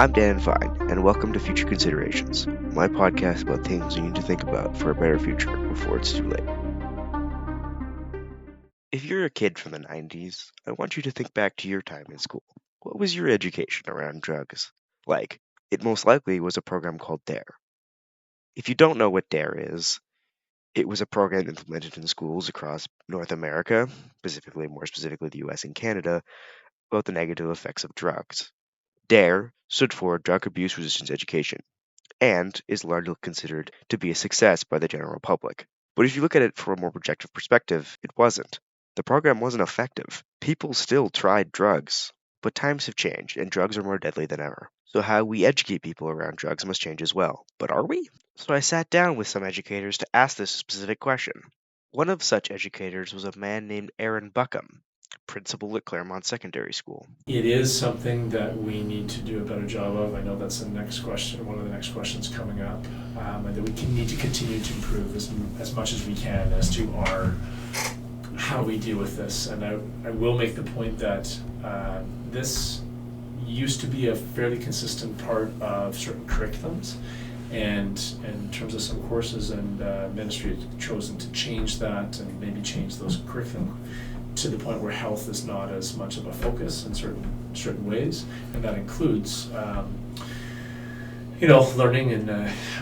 I'm Dan Fine, and welcome to Future Considerations, my podcast about things you need to think about for a better future before it's too late. If you're a kid from the 90s, I want you to think back to your time in school. What was your education around drugs like? It most likely was a program called DARE. If you don't know what DARE is, it was a program implemented in schools across North America, more specifically the US and Canada, about the negative effects of drugs. DARE stood for Drug Abuse Resistance Education, and is largely considered to be a success by the general public. But if you look at it from a more objective perspective, it wasn't. The program wasn't effective. People still tried drugs. But times have changed, and drugs are more deadly than ever. So how we educate people around drugs must change as well. But are we? So I sat down with some educators to ask this specific question. One of such educators was a man named Aaron Buckham, principal at Claremont Secondary School. It is something that we need to do a better job of. I know that's the next question, one of the next questions coming up, and that we need to continue to improve as much as we can as to how we deal with this. And I will make the point that this used to be a fairly consistent part of certain curriculums, and in terms of some courses, and ministry had chosen to change that and maybe change those curriculum to the point where health is not as much of a focus in certain ways, and that includes learning and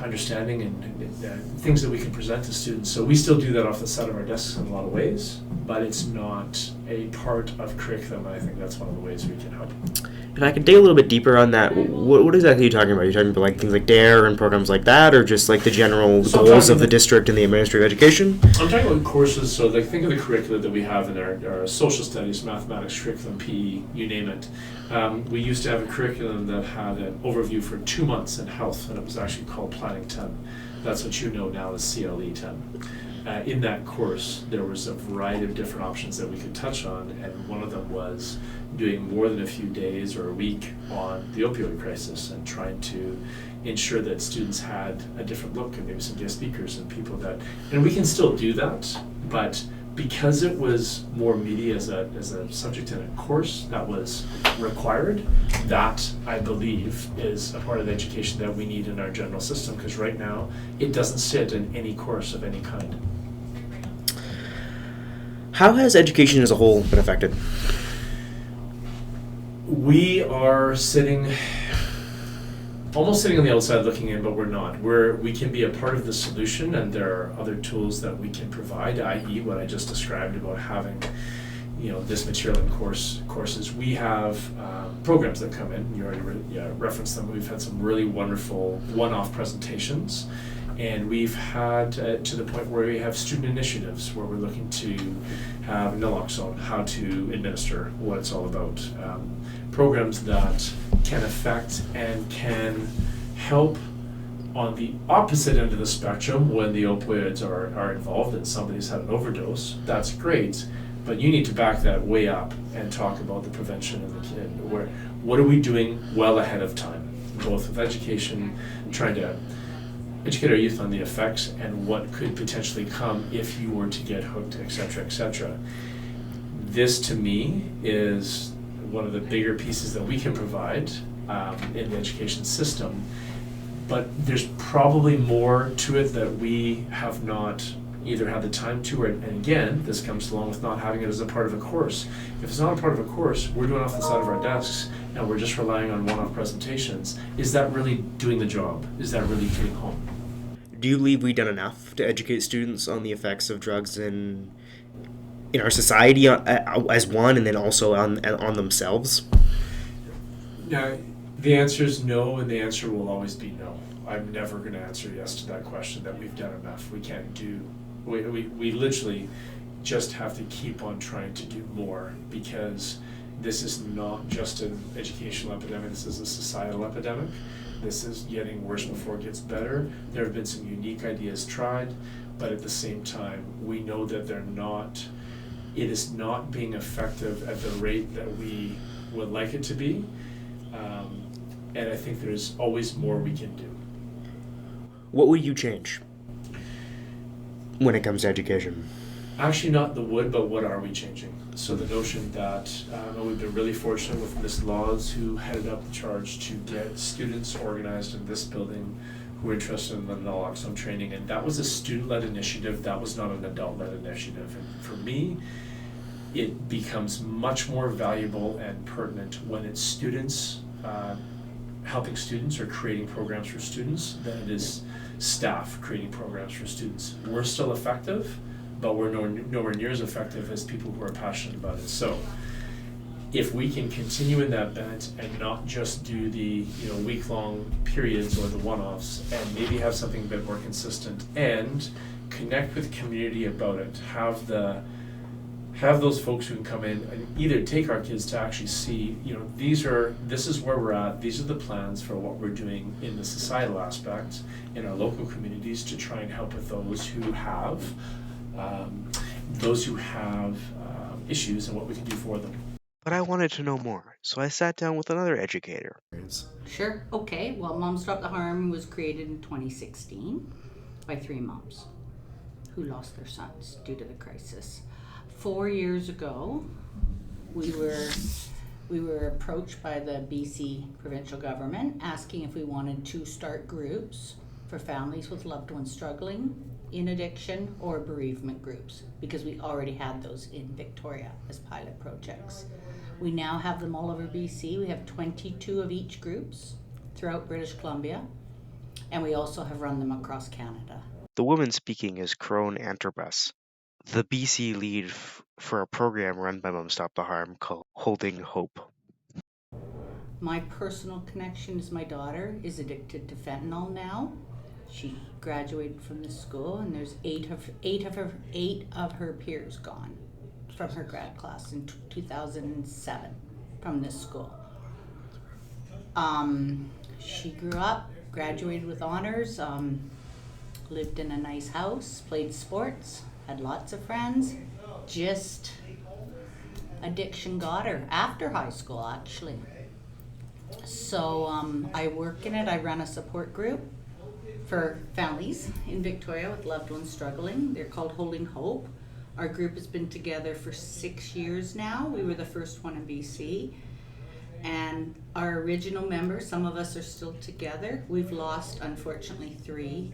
understanding and things that we can present to students. So we still do that off the side of our desks in a lot of ways, but it's not a part of curriculum, and I think that's one of the ways we can help. If I could dig a little bit deeper on that, what exactly are you talking about? Are you talking about like things like DARE and programs like that, or just like the general goals of the district and the administrative education? I'm talking about courses, so like think of the curricula that we have in our social studies, mathematics, curriculum, PE, you name it. We used to have a curriculum that had an overview for 2 months in health, and it was actually called Planning 10. That's what you know now as CLE 10. In that course, there was a variety of different options that we could touch on, and one of them was doing more than a few days or a week on the opioid crisis and trying to ensure that students had a different look, and maybe some guest speakers and people that, and we can still do that, but because it was more meaty as a subject in a course that was required, that I believe is a part of the education that we need in our general system, because right now it doesn't sit in any course of any kind. How has education as a whole been affected? We are almost sitting on the outside looking in, but we're not. We can be a part of the solution, and there are other tools that we can provide, i.e. what I just described about having this material in courses. We have programs that come in. You already referenced them. We've had some really wonderful one-off presentations, and we've had to the point where we have student initiatives where we're looking to have naloxone, how to administer, what it's all about. Programs that can affect and can help on the opposite end of the spectrum when the opioids are involved and somebody's had an overdose. That's great, but you need to back that way up and talk about the prevention of the kid. What are we doing well ahead of time, both with education, trying to educate our youth on the effects and what could potentially come if you were to get hooked, etc., etc. This, to me, is one of the bigger pieces that we can provide in the education system, but there's probably more to it that we have not either had the time to, and again, this comes along with not having it as a part of a course. If it's not a part of a course, we're doing it off the side of our desks, and we're just relying on one-off presentations. Is that really doing the job? Is that really getting home? Do you believe we've done enough to educate students on the effects of drugs in our society as one, and then also on themselves? Now, the answer is no, and the answer will always be no. I'm never going to answer yes to that question, that we've done enough. We can't do, we literally just have to keep on trying to do more, because this is not just an educational epidemic, this is a societal epidemic. This is getting worse before it gets better. There have been some unique ideas tried, but at the same time, we know that it is not being effective at the rate that we would like it to be. And I think there's always more we can do. What would you change when it comes to education? Actually, not the wood, but what are we changing? So the notion that we've been really fortunate with Ms. Laws, who headed up the charge to get students organized in this building who are interested in the naloxone training, and that was a student-led initiative. That was not an adult-led initiative. And for me, it becomes much more valuable and pertinent when it's students helping students or creating programs for students than it is staff creating programs for students. We're still effective, but we're nowhere near as effective as people who are passionate about it. So if we can continue in that bent and not just do the week-long periods or the one-offs, and maybe have something a bit more consistent and connect with the community about it, have those folks who can come in and either take our kids to actually see, this is where we're at, these are the plans for what we're doing in the societal aspect in our local communities to try and help with those who have issues and what we can do for them. But I wanted to know more, so I sat down with another educator. Sure. Okay. Well, Moms Stop the Harm was created in 2016 by 3 moms who lost their sons due to the crisis. 4 years ago, we were approached by the BC provincial government asking if we wanted to start groups for families with loved ones struggling in addiction or bereavement groups, because we already had those in Victoria as pilot projects. We now have them all over BC. We have 22 of each groups throughout British Columbia, and we also have run them across Canada. The woman speaking is Crone Anterbus, the BC lead for a program run by Moms Stop the Harm called Holding Hope. My personal connection is my daughter is addicted to fentanyl now. She graduated from this school, and there's eight of her peers gone from her grad class in 2007 from this school. She grew up, graduated with honors, lived in a nice house, played sports, had lots of friends. Just addiction got her after high school, actually. So I work in it. I run a support group for families in Victoria with loved ones struggling. They're called Holding Hope. Our group has been together for 6 years now. We were the first one in BC. And our original members, some of us are still together. We've lost, unfortunately, 3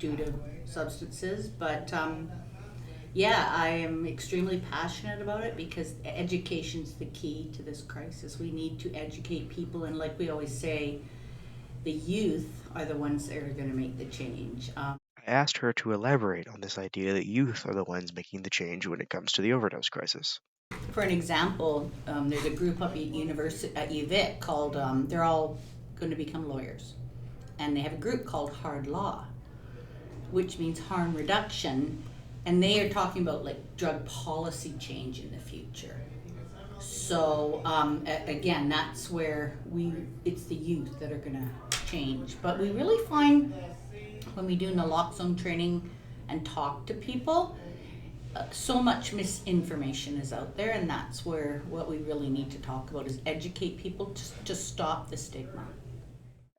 due to substances. But I am extremely passionate about it because education's the key to this crisis. We need to educate people, and like we always say, the youth are the ones that are going to make the change. I asked her to elaborate on this idea that youth are the ones making the change when it comes to the overdose crisis. For an example, there's a group up at UVic called, they're all going to become lawyers. And they have a group called Hard Law, which means harm reduction. And they are talking about like drug policy change in the future. So again, that's where it's the youth that are going to change. But we really find when we do naloxone training and talk to people, so much misinformation is out there, and that's where what we really need to talk about is educate people to stop the stigma.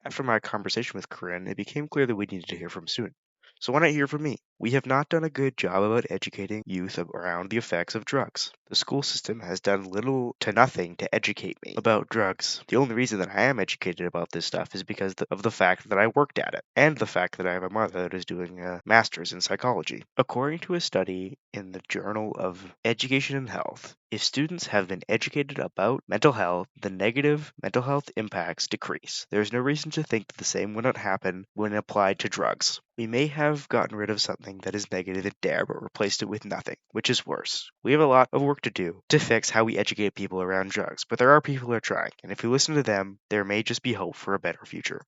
After my conversation with Corinne, it became clear that we needed to hear from students. So why not hear from me? We have not done a good job about educating youth around the effects of drugs. The school system has done little to nothing to educate me about drugs. The only reason that I am educated about this stuff is because of the fact that I worked at it, and the fact that I have a mother that is doing a master's in psychology. According to a study in the Journal of Education and Health, if students have been educated about mental health, the negative mental health impacts decrease. There is no reason to think that the same would not happen when applied to drugs. We may have gotten rid of something that is negative in DARE, but replaced it with nothing, which is worse. We have a lot of work to do to fix how we educate people around drugs, but there are people who are trying, and if we listen to them, there may just be hope for a better future.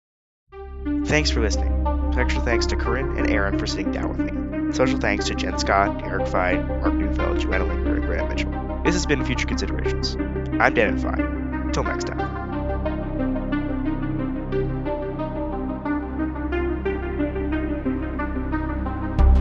Thanks for listening. Special thanks to Corinne and Aaron for sitting down with me. Special thanks to Jen Scott, Eric Fide, Mark Neufeld, Joanna Linger, and Graham Mitchell. This has been Future Considerations. I'm Dan and Fine. Until next time.